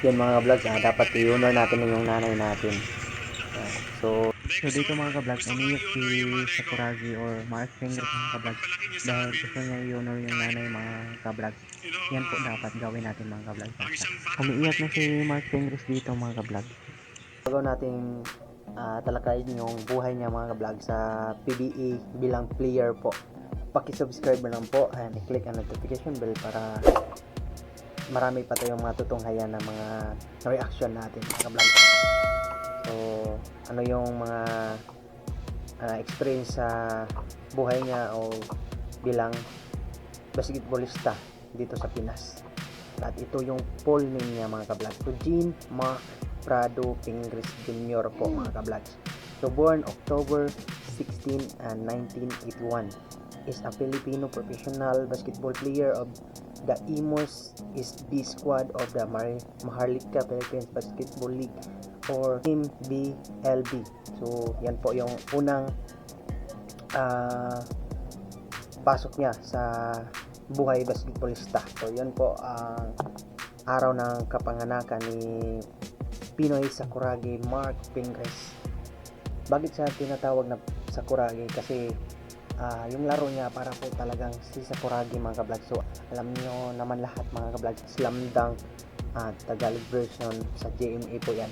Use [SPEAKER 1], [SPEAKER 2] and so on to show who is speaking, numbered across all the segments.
[SPEAKER 1] Yun mga vlogs, dapat i-honor natin yung nanay natin. So dito mga ka-vlogs, umiyak si Sakuragi or Mark Fingers mga ka-vlogs dahil gusto niya i-honor yung nanay mga ka-vlogs. Yan po dapat gawin natin mga ka-vlogs. Umiiyak na si Mark Fingers dito mga ka-vlogs. Bago natin talakayin yung buhay niya mga ka-vlogs sa PBE bilang player po. Paki-subscribe na lang po and i-click ang notification bell para marami pa tayong matutunghayan ng mga reaction natin mga ka-vlogs. So, ano yung mga experience sa buhay niya o bilang basketballista dito sa Pinas. At ito yung full name niya mga ka-vlogs. So, Jean Mark Prado Fingres Jr. po mga ka-vlogs. So, born October 16 and 1981. Is a Filipino professional basketball player of the Imos East B squad of the Maharlika Philippines Basketball League or MBLB. So, yan po yung unang pasok niya sa buhay basketballista. So, yan po ang araw ng kapanganakan ni Pinoy Sakuragi Mark Fingres. Bakit siya tinatawag na Sakuragi? Kasi yung laro niya para po talagang si Sakuragi mga ka-vlogs. So, alam niyo naman lahat mga ka-vlogs, Slam Dunk Tagalog version sa GMA po yan.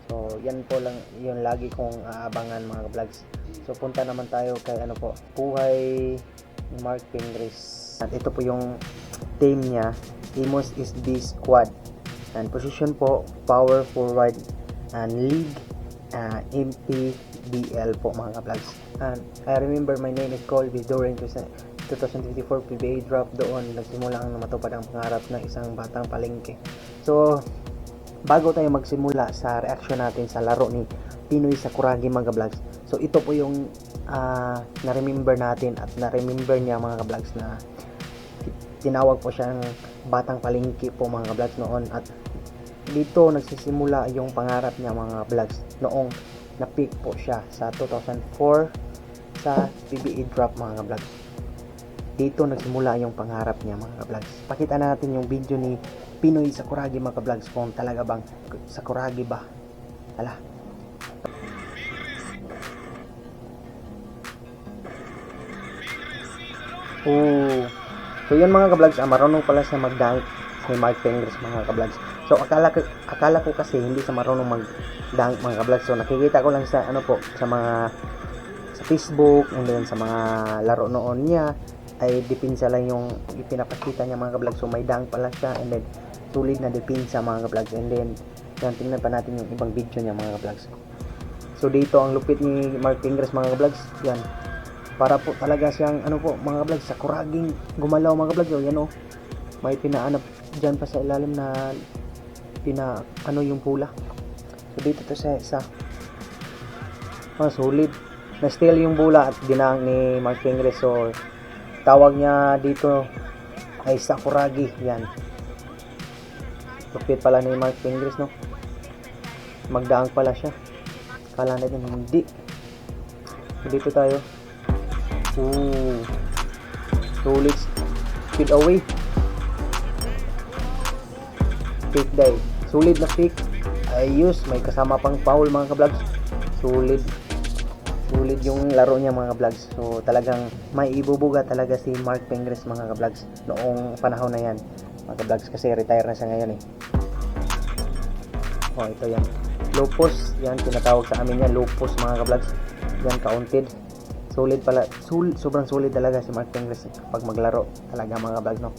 [SPEAKER 1] So, yan po lang yung lagi kong aabangan mga ka-vlogs. So, punta naman tayo kay buhay ni Mark Fingres. At ito po yung team niya, Imos SB Squad. And position po, power forward and league MPBL po mga ka-vlogs. And I remember my name is Colby during 2024 PBA draft. Doon nagsimula ang matupad ang pangarap ng isang batang palengke. So, bago tayo magsimula sa reaction natin sa laro ni Pinoy Sakuragi mga ka-vlogs. So, ito po yung na-remember natin at na-remember niya mga ka-vlogs na tinawag po siyang batang palengke po mga ka-vlogs noon. At dito nagsisimula yung pangarap niya mga ka-vlogs noong na-pick po siya sa 2004 sa PBA draft mga ka-vlogs. Dito nagsimula yung pangarap niya mga ka-vlogs. Pakita natin yung video ni Pinoy Sakuragi mga ka-vlogs kung talaga bang Sakuragi ba. Hala. So yun mga ka-vlogs, marunong pala siya mag-dunk si Mark Fingres mga ka-vlogs. So akala ko kasi hindi siya marunong mag-dunk mga ka-vlogs. So nakikita ko lang sa sa mga sa Facebook and then sa mga laro noon niya ay depensa lang yung ipinapakita niya mga ka-vlogs. So may dunk pala siya and then sulit na depensa mga ka-vlogs. And then yan, tingnan pa natin yung ibang video niya mga ka-vlogs. So dito ang lupit ni Mark Fingres mga ka-vlogs. Yan. Para po talaga siyang mga ka-vlogs, Sakuraging gumalaw mga ka-vlogs. So yan may pinaanap dyan pa sa ilalim na yung pula. So dito to sa isa. Solid. Na-steal yung bola at ginang ni Mark Fingres. So, tawag niya dito ay Sakuragi. Yan. Lupit pala ni Mark Fingres, no? Magdaang pala siya. Kala natin hindi. So, dito tayo. Solid speed away. Pick dive. Solid na pick. Ayos. May kasama pang foul mga ka-vlogs. Solid yung laro niya mga ka-vlogs. So talagang may ibubuga talaga si Mark Fingres mga ka-vlogs noong panahon na yan mga ka-vlogs, kasi retire na siya ngayon ito yan, low post yan tinatawag sa amin yan, low post mga ka-vlogs yan, counted. Solid pala, sobrang solid talaga si Mark Fingres pag maglaro talaga mga ka-vlogs, no?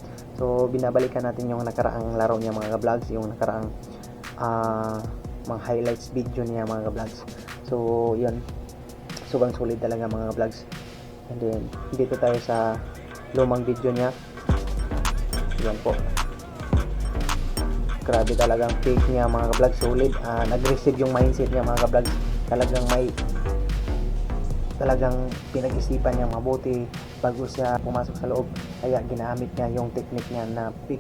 [SPEAKER 1] So binabalikan natin yung nakaraang laro niya mga ka-vlogs, yung nakaraang mga highlights video niya mga ka-vlogs. So yun, sobrang solid talaga mga vlogs. And then dito tayo sa lumang video niya. Yan po, grabe talagang pick niya mga vlogs. Solid, nag-receive yung mindset niya mga vlogs. Talagang pinag-isipan niya mabuti bago siya pumasok sa loob, kaya ginamit niya yung technique niya na pick.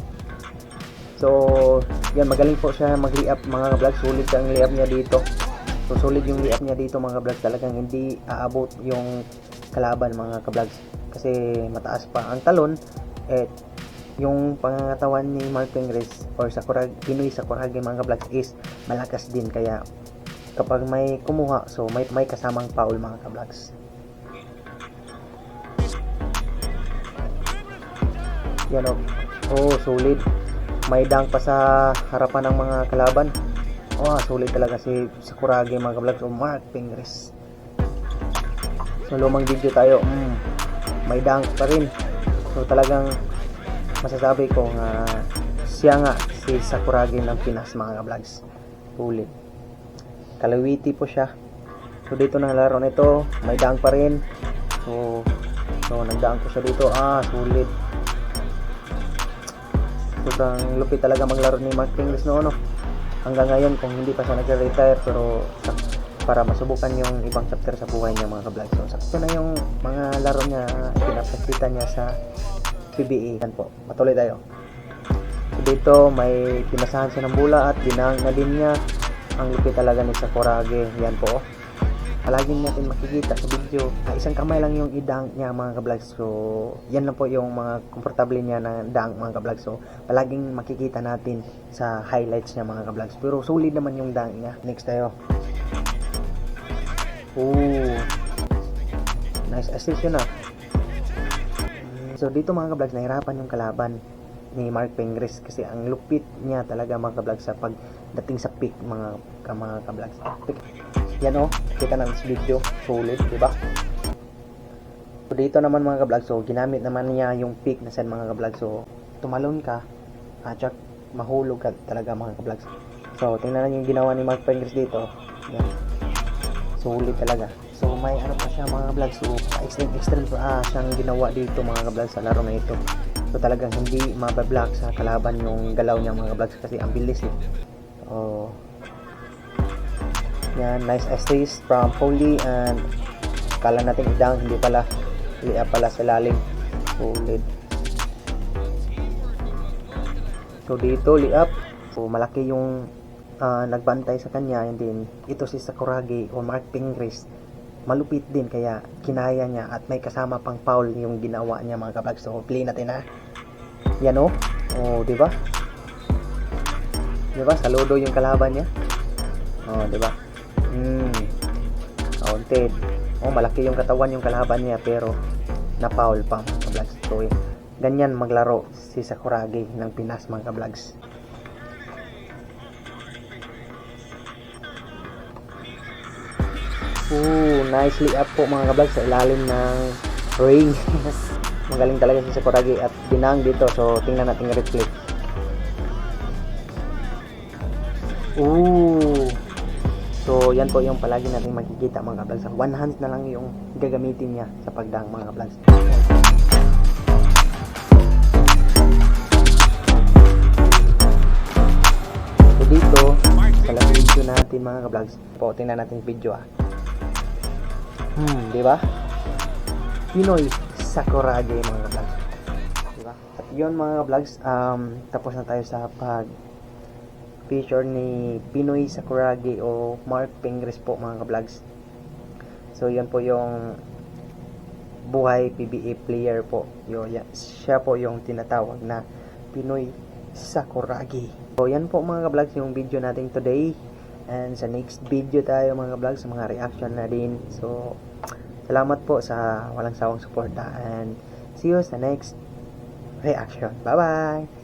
[SPEAKER 1] So yan, magaling po siya mag-layup mga vlogs. Solid ang layup niya dito. So solid yung layup niya dito mga ka-vlogs. Talagang hindi aabot yung kalaban mga ka-vlogs kasi mataas pa ang talon. yung pangangatawan ni Mark Pingres or Pinoy Sakuragi mga ka-vlogs is malakas din, kaya kapag may kumuha, so may kasamang foul mga ka-vlogs. Yan o. Oh, solid. May dunk pa sa harapan ng mga kalaban. Oh, solid talaga si Sakuragi mga ka-vlogs o Mark Pingres. So lumang video tayo. May dunk pa rin. So talagang masasabi ko nga siya nga si Sakuragi ng Pinas mga ka-vlogs. Solid. Kalawiti po siya. So dito na laro nito, may dunk pa rin. So nag-dunk po siya dito. Solid. Sobrang lupit talaga maglaro ni Mark Pingres noon, no? Hanggang ngayon kung hindi pa siya nag-retire, pero para masubukan yung ibang chapter sa buhay niya mga ka-vlog. So sakto na yung mga laro niya, pinapakita niya sa PBA. Yan po, matuloy tayo. So dito may pinasahan siya ng bola at dinang na din niya. Ang lupit talaga ni Sakuragi. Yan po, palaging natin makikita sa video, isang kamay lang yung i-dunk niya mga ka-vlog. So yan lang po yung mga komportable niya na dunk mga ka-vlog. So palaging makikita natin sa highlights niya mga ka-vlog. Pero solid naman yung dunk niya. Next tayo. Nice assist yun . So dito mga ka-vlogs, nahirapan yung kalaban ni Mark Pingres kasi ang lupit niya talaga mga ka-vlogs sa pagdating sa pick mga ka-vlogs. Yan kita naman sa video, solid, diba? So dito naman mga ka-vlog, so ginamit naman niya yung pick na set mga ka-vlog. So tumalon ka at mahulog ka talaga mga ka-vlog. So tingnan natin yung ginawa ni Mark Pingres dito. Yan, solid talaga. So may pa siya mga ka-vlog. So extreme siyang ginawa dito mga ka-vlog sa laro na ito. So talagang hindi mabablock sa kalaban yung galaw niya mga ka-vlog kasi ang bilis . Yan, nice assist from Foley, and kala natin i-dunk, hindi pala, liya pala sa lalim. Solid. So dito liap, so malaki yung nagbantay sa kanya, and then ito si Sakuragi o Mark Pingres, malupit din kaya kinaya niya at may kasama pang foul yung ginawa niya mga ka-vlog. So play natin . Yan diba? Diba? Saludo yung kalaban niya. Diba? Counted. Malaki yung katawan yung kalaban niya pero na-foul pa mga ka-vlogs. So ganyan maglaro si Sakuragi ng Pinas mga ka-vlogs. Nicely up po mga ka-vlogs sa ilalim ng ring. Magaling talaga si Sakuragi at dinang dito. So tingnan natin yung replay. So yan po yung palagi natin makikita mga ka-vlogs. One hand na lang yung gagamitin niya sa pagdang mga ka-vlogs. So dito sa last video natin mga ka-vlogs po, tingnan natin video . Diba? Pinoy Sakuragi mga ka-vlogs. Diba? At yun mga ka-vlogs, tapos na tayo sa feature ni Pinoy Sakuragi o Mark Pingres po mga ka-vlogs. So yan po yung buhay PBA player po. Siya po yung tinatawag na Pinoy Sakuragi. So yan po mga ka-vlogs yung video natin today. And sa next video tayo mga ka-vlogs, sa mga reaction na din. So salamat po sa walang sawang suporta, and see you sa next reaction. Bye bye!